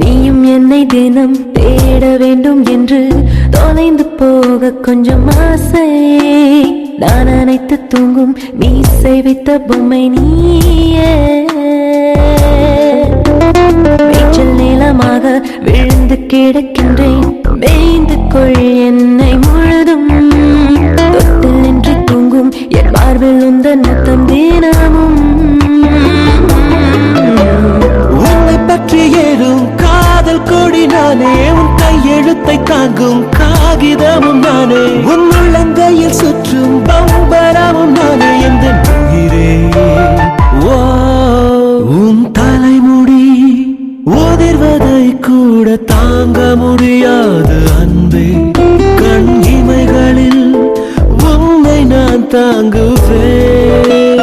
நீயும் என்னை தினம் தேட வேண்டும் என்று தொலைந்து போக கொஞ்சம் ஆசை. நான் அனைத்து தூங்கும் மீசை வைத்த பொம்மை நீயே. மேய்ச்சல் நீளமாக விழுந்து கிடக்கின்றேன், மேய்ந்து கொள் என்னை முழுதும். தொட்டில் நின்று தூங்கும் என் மார்பில் உந்தன் முத்தம் தினமும். உன்னை பற்றி ஏறும் காதல் கொடி நானே, உன் கையெழுத்தை தாங்கும் காகிதமும் நானே, உன் உள்ளங்கையில் சுற்றும் பம்பரமும் நானே. எந்த உயிரே உன் தலைமுடி உதிர்வதை கூட தாங்க முடியாது அன்பே. கண் இமைகளில் உன்னை நான் தாங்குவேன்.